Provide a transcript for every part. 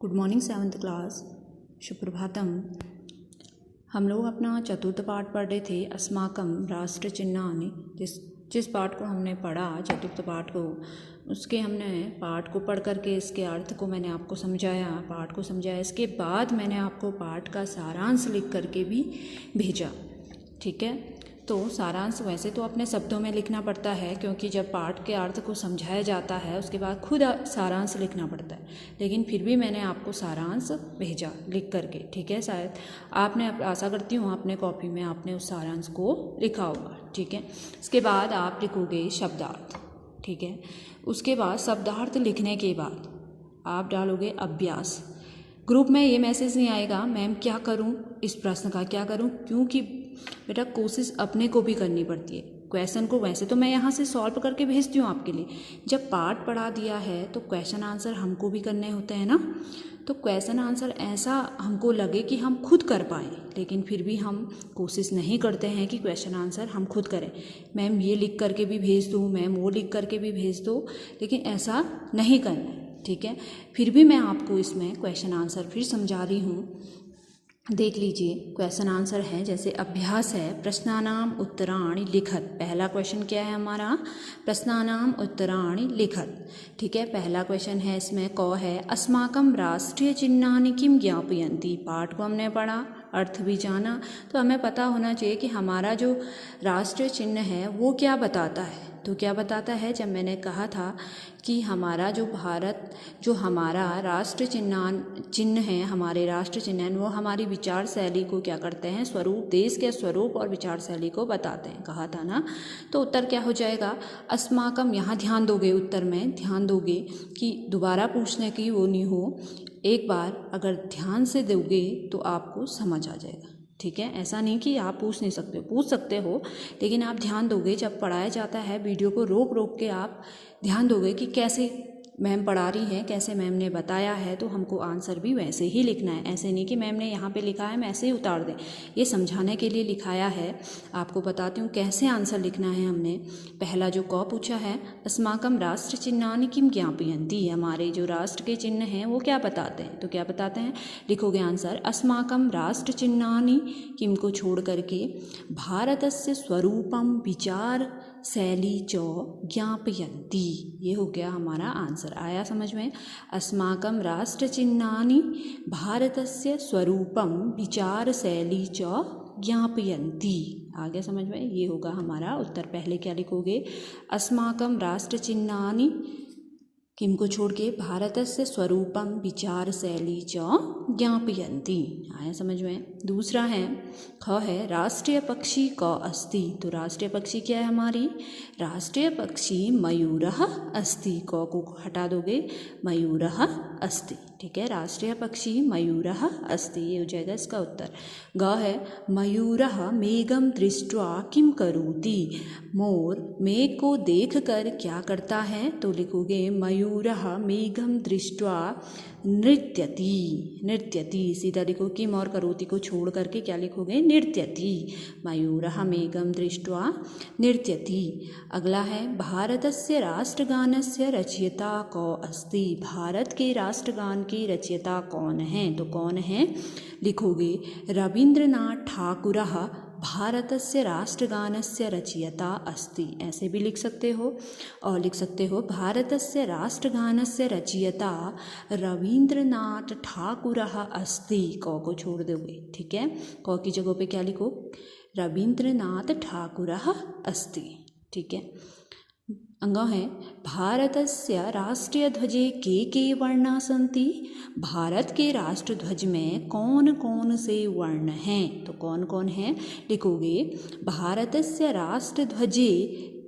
Good morning 7th class. Suprabhatam. हम लोग अपना चतुर्थ पाठ पढ़ रहे थे अस्माकम राष्ट्र चिन्हानि। जिस पाठ को हमने पढ़ा, चतुर्थ पाठ को, उसके हमने पाठ को पढ़ करके इसके अर्थ को मैंने आपको समझाया, पाठ को समझाया। इसके बाद मैंने आपको पाठ का सारांश लिख करके भी भेजा। ठीक है, तो सारांश वैसे तो अपने शब्दों में लिखना पड़ता है, क्योंकि जब पाठ के अर्थ को समझाया जाता है उसके बाद खुद सारांश लिखना पड़ता है, लेकिन फिर भी मैंने आपको सारांश भेजा लिख करके। ठीक है, शायद आपने, आशा करती हूँ अपने कॉपी में आपने उस सारांश को लिखा होगा। ठीक है, इसके बाद आप लिखोगे शब्दार्थ। ठीक है, उसके बाद शब्दार्थ लिखने के बाद आप डालोगे अभ्यास। ग्रुप में ये मैसेज नहीं आएगा मैम क्या करूँ, इस प्रश्न का क्या करूँ, क्योंकि बेटा कोशिश अपने को भी करनी पड़ती है। क्वेश्चन को वैसे तो मैं यहाँ से सॉल्व करके भेजती हूँ आपके लिए, जब पाठ पढ़ा दिया है तो क्वेश्चन आंसर हमको भी करने होते हैं ना। तो क्वेश्चन आंसर ऐसा हमको लगे कि हम खुद कर पाएँ, लेकिन फिर भी हम कोशिश नहीं करते हैं कि क्वेश्चन आंसर हम खुद करें। मैम ये लिख करके भी भेज दूँ, मैम वो लिख करके भी भेज दो, लेकिन ऐसा नहीं करना है। ठीक है, फिर भी मैं आपको इसमें क्वेश्चन आंसर फिर समझा रही हूँ। देख लीजिए, क्वेश्चन आंसर है, जैसे अभ्यास है, प्रश्नानाम उत्तराणि लिखत। पहला क्वेश्चन क्या है हमारा, प्रश्नानाम उत्तराणि लिखत। ठीक है, पहला क्वेश्चन है, इसमें क है, अस्माकं राष्ट्रीय चिन्हानि किम ज्ञापयन्ति। पाठ को हमने पढ़ा, अर्थ भी जाना, तो हमें पता होना चाहिए कि हमारा जो राष्ट्रीय चिन्ह है वो क्या बताता है। तो क्या बताता है, जब मैंने कहा था कि हमारा जो भारत, जो हमारा राष्ट्र चिन्ह है, हमारे राष्ट्र चिन्ह हैं, वो हमारी विचार शैली को क्या करते हैं, स्वरूप, देश के स्वरूप और विचार शैली को बताते हैं, कहा था ना। तो उत्तर क्या हो जाएगा, अस्माकम। यहाँ ध्यान दोगे, उत्तर में ध्यान दोगे कि दोबारा पूछने की वो नहीं हो, एक बार अगर ध्यान से दोगे तो आपको समझ आ जाएगा। ठीक है, ऐसा नहीं कि आप पूछ नहीं सकते हो, पूछ सकते हो, लेकिन आप ध्यान दोगे। जब पढ़ाया जाता है वीडियो को रोक रोक के आप ध्यान दोगे कि कैसे मैम पढ़ा रही हैं, कैसे मैम ने बताया है, तो हमको आंसर भी वैसे ही लिखना है। ऐसे नहीं कि मैम ने यहाँ पे लिखा है मैं ऐसे ही उतार दें, ये समझाने के लिए लिखाया है। आपको बताती हूँ कैसे आंसर लिखना है। हमने पहला जो क पूछा है, अस्माकं राष्ट्र चिन्हानि किम ज्ञापयन्ति। हमारे जो राष्ट्र के चिन्ह हैं वो क्या बताते हैं, तो क्या बताते हैं, लिखोगे आंसर, अस्माकं राष्ट्र चिन्हानि किम को छोड़ करके भारतस्य स्वरूपम विचार शैली च ज्ञापयन्ति। ये हो गया हमारा आंसर। आया समझ में, अस्माकं राष्ट्र चिन्हानि भारतस्य स्वरूपम विचार शैली च ज्ञापयन्ति। आ गया समझ में, ये होगा हमारा उत्तर। पहले क्या लिखोगे, अस्माकं राष्ट्र चिन्हानि किम को छोड़ के भारतस्य स्वरूपम विचार शैली च ज्ञापयन्ति। आया समझ में। दूसरा है, ख है, राष्ट्रीय पक्षी क अस्ति। तो राष्ट्रीय पक्षी क्या है हमारी, राष्ट्रीय पक्षी मयूरः अस्ति। क को हटा दोगे, मयूरः अस्ति। ठीक है, राष्ट्रीय पक्षी मयूरः अस्ति, ये हो जाएगा इसका उत्तर। ग है, मयूरः मेघं दृष्ट्वा किम करोति। मोर मेघ को देख कर क्या करता है, तो लिखोगे मयूरः मेघं दृष्ट्वा नृत्यति। नृत्यति सीधा लिखो, किम और करोति को छोड़ करके क्या लिखोगे, नृत्यति। मयूरः मेघं दृष्ट्वा नृत्यति। अगला है, भारतस्य राष्ट्रगानस्य रचयिता को अस्ति। भारत के राष्ट्रगान की रचयिता कौन है, तो कौन है, लिखोगे रवींद्रनाथ ठाकुरः भारतस्य राष्ट्रगानस्य रचयिता अस्ति। ऐसे भी लिख सकते हो, और लिख सकते हो भारतस्य राष्ट्रगानस्य रचयिता रवींद्रनाथ ठाकुरः अस्ति। क को छोड़ दोगे। ठीक है, क की जगह पे क्या लिखो, रवींद्रनाथ ठाकुरः अस्ति। ठीक है, अंग है, भारतस्य राष्ट्रीयध्वजे के वर्णा सन्ति। भारत के राष्ट्र ध्वज में कौन कौन से वर्ण हैं, तो कौन कौन हैं, लिखोगे भारतस्य राष्ट्रध्वजे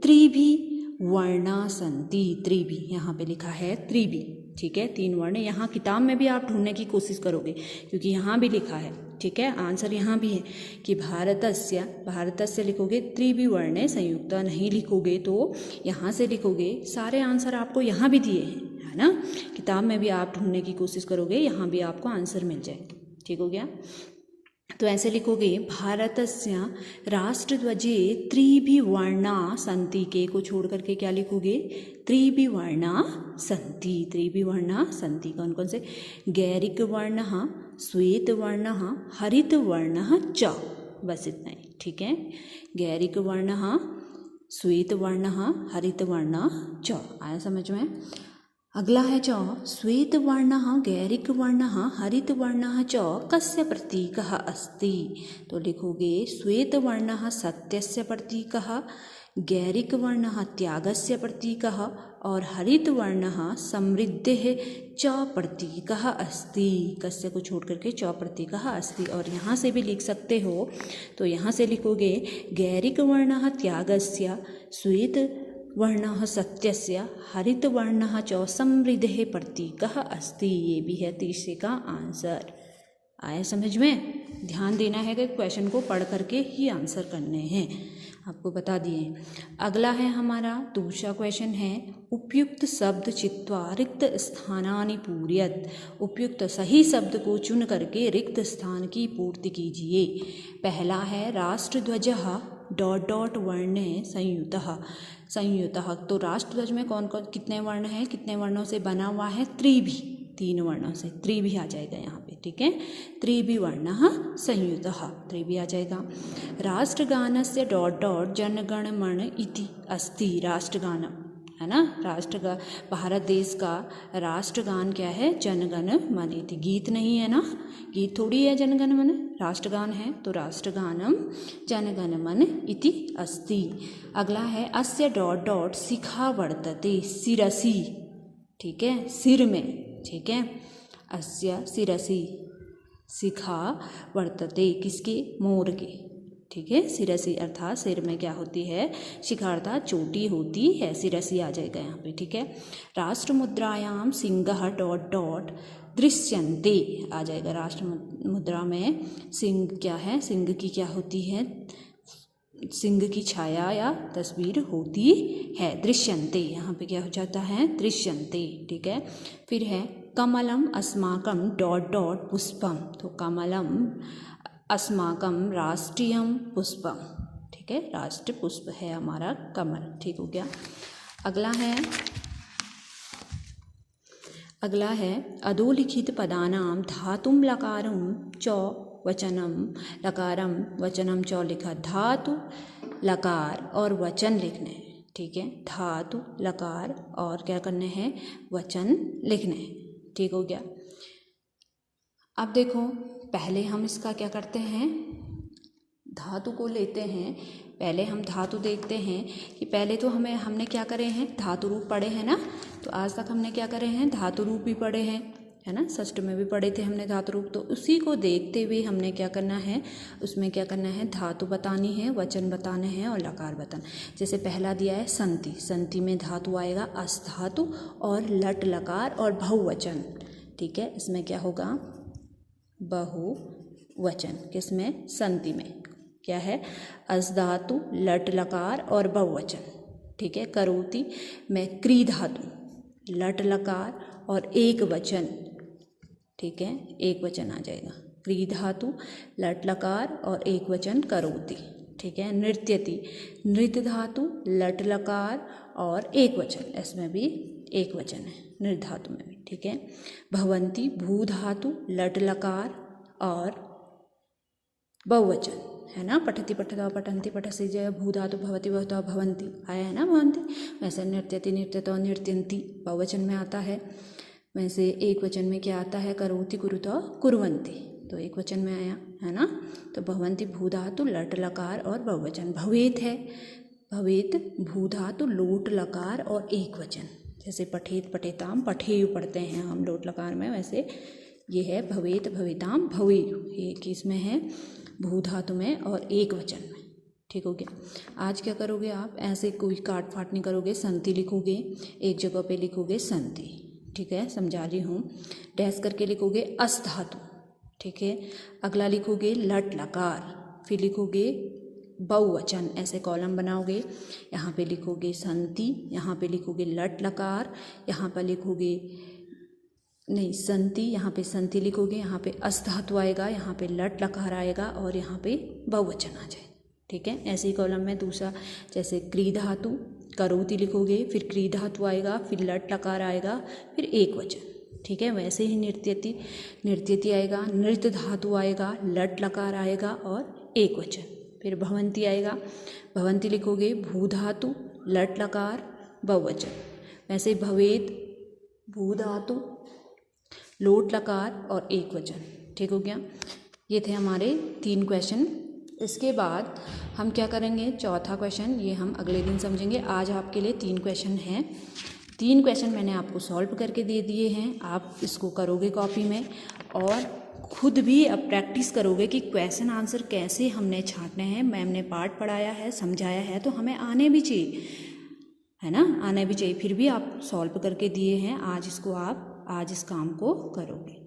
त्रिभि वर्णा सन्ति। त्रिभि यहाँ पे लिखा है, त्रिभि। ठीक है, 3 वर्ण। यहाँ किताब में भी आप ढूंढने की कोशिश करोगे, क्योंकि यहाँ भी लिखा है। ठीक है, आंसर यहाँ भी है कि भारतस्य लिखोगे, त्रिभि वर्ण संयुक्त नहीं लिखोगे तो यहाँ से लिखोगे। सारे आंसर आपको यहाँ भी दिए हैं, है ना। किताब में भी आप ढूंढने की कोशिश करोगे, यहाँ भी आपको आंसर मिल जाएगा। ठीक हो गया। तो ऐसे लिखोगे भारतस्य राष्ट्रध्वजे त्रिभिवर्णा सन्ति, के को छोड़ करके क्या लिखोगे, त्रिभिवर्णा सन्ति, त्रिभिवर्णा सन्ति। कौन कौन से, गैरिकवर्णः, श्वेतवर्णः, हरितवर्णः च, बस इतना ही, ठीक है। गैरिकवर्णः, श्वेतवर्णः, हरितवर्णः च, आया समझ में। अगला है च, श्वेतवर्णः, गैरिकवर्णः, हरितवर्णः च कस्य प्रतीकः अस्ति। तो लिखोगे श्वेतवर्णः सत्यस्य प्रतीकः, गैरिकवर्णः त्यागस्य प्रतीकः और हरितवर्णः समृद्धेः च प्रतीकः अस्ति। कस्य को छोड़ करके च प्रतीकः अस्ति। और यहाँ से भी लिख सकते हो, तो यहाँ से लिखोगे गैरिकवर्णः त्यागस्य, श्वेतवर्णः सत्यस्य, हरितवर्णः च समृद्धेः प्रतीकः अस्ति। ये भी है तीसरे का आंसर। आया समझ में। ध्यान देना है कि क्वेश्चन को पढ़ करके ही आंसर करने हैं, आपको बता दिए। अगला है हमारा दूसरा क्वेश्चन है, उपयुक्त शब्द चित्वा रिक्त स्थानानि पूरयत। उपयुक्त सही शब्द को चुन करके रिक्त स्थान की पूर्ति कीजिए। पहला है राष्ट्रध्वजः ... वर्णे संयुतः। संयुतः, तो राष्ट्रध्वज में कौन कौन कितने वर्ण हैं, कितने वर्णों से बना हुआ है, त्रिभि, 3 वर्णों से, त्रिभि आ जाएगा यहाँ पे, ठीक है। त्रिभिवर्णः संयुतः, त्रिभि आ जाएगा। राष्ट्रगानस्य ... जनगण मन इति अस्ति। राष्ट्रगान है ना, भारत देश का राष्ट्रगान क्या है, जनगण मन इति। गीत नहीं है ना, गीत थोड़ी है जनगण मन, राष्ट्रगान है, तो राष्ट्रगानम जनगण मन इति अस्ति। अगला है अस्य ... शिखा वर्तते शिरसि, ठीक है, सिर में, ठीक है। अस्य शिरसि शिखा वर्तते, किसके, मोर के, ठीक है। शिरसि अर्थात सिर में क्या होती है, शिखा अर्थात चोटी होती है, शिरसि आ जाएगा यहाँ पे, ठीक है। राष्ट्र मुद्रायाम सिंहः ... दृश्यन्ते आ जाएगा। राष्ट्र मुद्रा में सिंह क्या है, सिंह की क्या होती है, सिंह की छाया या तस्वीर होती है। दृश्यन्ते यहाँ पे क्या हो जाता है, दृश्यन्ते, ठीक है। फिर है कमलम अस्माकम ... पुष्पम। तो कमलम अस्माकम राष्ट्रीयम पुष्पम, ठीक है, राष्ट्र पुष्प है हमारा कमल, ठीक हो गया। अगला है अधोलिखित पदानाम धातुम लकारम च वचनम, लकारम वचनम च लिखा, धातु लकार और वचन लिखने, ठीक है। धातु लकार और क्या करने हैं, वचन लिखने, ठीक हो गया। अब देखो पहले हम इसका क्या करते हैं, धातु को लेते हैं। पहले हम धातु देखते हैं कि पहले तो हमने क्या करे हैं, धातु रूप पढ़े हैं ना। तो आज तक हमने क्या करे हैं, धातु रूप भी पढ़े हैं, है ना, षष्ठ में भी पढ़े थे हमने धातु रूप। तो उसी को देखते हुए हमने क्या करना है, उसमें क्या करना है, धातु बतानी है, वचन बताने हैं और लकार बताना। जैसे पहला दिया है संति, संति में धातु आएगा अस धातु और लट लकार और बहुवचन, ठीक है। इसमें क्या होगा, बहुवचन, किसमें, संति में क्या है, अस धातु, लट लकार और बहुवचन, ठीक है। करोति में क्री धातु, लट लकार और एक वचन, ठीक है, एक वचन आ जाएगा। क्री धातु, लट लकार और एक वचन करोति, ठीक है। नृत्यति, नृत्य धातु, लट लकार और एक वचन, इसमें भी एक वचन है नृत्य धातु में भी, ठीक है। भवंती, भू धातु, लट लकार और बहुवचन, है ना। पठति पठता पठन्ति पठसी जय, भू धातु, भवति भवता भवन्ति आया है ना, भवन्ति। वैसे नृत्यति नृत्यतो नृत्यन्ति बहुवचन में आता है। वैसे एक वचन में क्या आता है, करोति कुरुतो कुर्वन्ति, तो एक वचन में आया है ना। तो भवन्ति भू धातु, लट लकार और बहुवचन। भवेत है, भवेत भू धातु, लोट लकार और एक वचन। जैसे पठेत पठेताम, पठेयु पढ़ते हैं हम लोट लकार में, वैसे ये है भवेत भविताम भवेयु, ये किसमें है, भू धातु में और एक वचन में, ठीक हो गया। आज क्या करोगे आप, ऐसे कोई काट फाट नहीं करोगे, संति लिखोगे, एक जगह पे लिखोगे संति, ठीक है, समझा रही हूँ। डैश करके लिखोगे अस धातु, ठीक है। अगला लिखोगे लट लकार, फिर लिखोगे बहुवचन, ऐसे कॉलम बनाओगे। यहाँ पे लिखोगे संति, यहाँ पे लिखोगे लट लकार, यहाँ पर लिखोगे नहीं संति, यहाँ पे संति लिखोगे, यहाँ पे अस धातु आएगा, यहाँ पे लट लकार आएगा और यहाँ पे बहुवचन आ जाए। ठीक है, ऐसे ही कॉलम में दूसरा जैसे क्री धातु करोति लिखोगे, फिर क्री धातु आएगा, फिर लट लकार आएगा, फिर एक वचन। ठीक है, वैसे ही नृत्यति, नृत्यति आएगा, नृत्य धातु आएगा, लट लकार आएगा और एक वचन। फिर भवंती आएगा, भवंती लिखोगे, भू धातु लट लकार बहुवचन। वैसे ही भवेत, भू धातु लोट लकार और एक वचन। ठीक हो गया, ये थे हमारे 3 क्वेश्चन। इसके बाद हम क्या करेंगे, चौथा क्वेश्चन ये हम अगले दिन समझेंगे। आज आपके लिए 3 क्वेश्चन हैं। 3 क्वेश्चन मैंने आपको सॉल्व करके दे दिए हैं, आप इसको करोगे कॉपी में और खुद भी अब प्रैक्टिस करोगे कि क्वेश्चन आंसर कैसे हमने छांटने हैं। मैम ने पार्ट पढ़ाया है, समझाया है, तो हमें आने भी चाहिए, है ना, आने भी चाहिए। फिर भी आप सॉल्व करके दिए हैं, आज इसको आप आज इस काम को करोगे।